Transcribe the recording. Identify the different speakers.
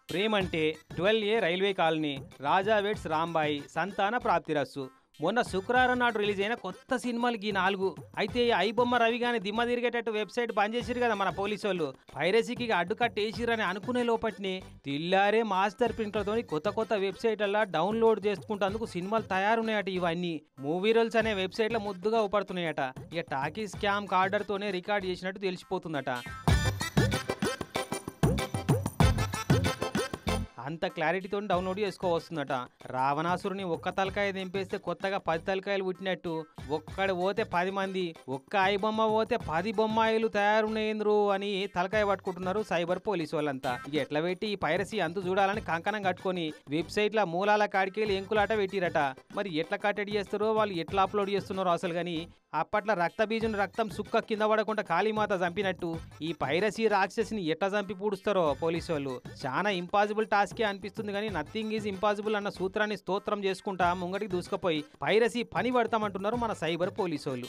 Speaker 1: ప్రేమంటే 12A railway colony, రాజా weds Rambai, సంతాన ప్రాప్తిరస్సు. మొన్న శుక్రవారం నాడు రిలీజ్ అయిన కొత్త సినిమాలు ఈ 4. అయితే ఈ ఐబొమ్మ రవి గాని దిమ్మ తిరిగేటట్టు వెబ్సైట్ బంద్ చేసిరు కదా మన పోలీసు వాళ్ళు. పైరసీకి అడ్డుకట్టేసిరని అనుకునే లోపట్ని తిల్లారే మాస్టర్ ప్రింట్లతోని కొత్త కొత్త వెబ్సైట్లలో డౌన్లోడ్ చేసుకుంటేందుకు సినిమాలు తయారున్నాయట. ఇవన్నీ మూవీ రోల్స్ అనే వెబ్సైట్లో ముద్దుగా ఉపడుతున్నాయట. ఇక టాకీ స్కామ్ కార్డర్తోనే రికార్డ్ చేసినట్టు తెలిసిపోతుందట. అంత క్లారిటీతో డౌన్లోడ్ చేసుకోవస్తుందట. రావణాసురుని ఒక్క తలకాయ దింపేస్తే కొత్తగా 10 తలకాయలు పుట్టినట్టు ఒక్కడు పోతే 10 మంది, ఒక్క ఐబొమ్మ పోతే 10 బొమ్మాయిలు తయారున్నాయింద్రు అని తలకాయ పట్టుకుంటున్నారు సైబర్ పోలీసు వాళ్ళంతా. ఇక ఎట్లా పెట్టి ఈ పైరసీ అంతు చూడాలని కంకణం కట్టుకొని వెబ్సైట్ల మూలాల కాడికెళ్ళి ఎంకులాట పెట్టిరట. మరి ఎట్లా కట్టడి చేస్తారో వాళ్ళు ఎట్లా అప్లోడ్ చేస్తున్నారో అసలు గాని అప్పట్లో రక్తబీజుని రక్తం సుక్క కింద పడకుండా కాళీమాత చంపినట్టు ఈ పైరసీ రాక్షసిని ఎట్లా చంపి పూడుస్తారో పోలీసు వాళ్ళు. చాలా ఇంపాసిబుల్ టాస్కే అనిపిస్తుంది కానీ నథింగ్ ఈజ్ ఇంపాసిబుల్ అన్న సూత్రాన్ని స్తోత్రం చేసుకుంటా ముంగటికి దూసుకుపోయి పైరసీ పని పడతామంటున్నారు మన సైబర్ పోలీసు వాళ్ళు.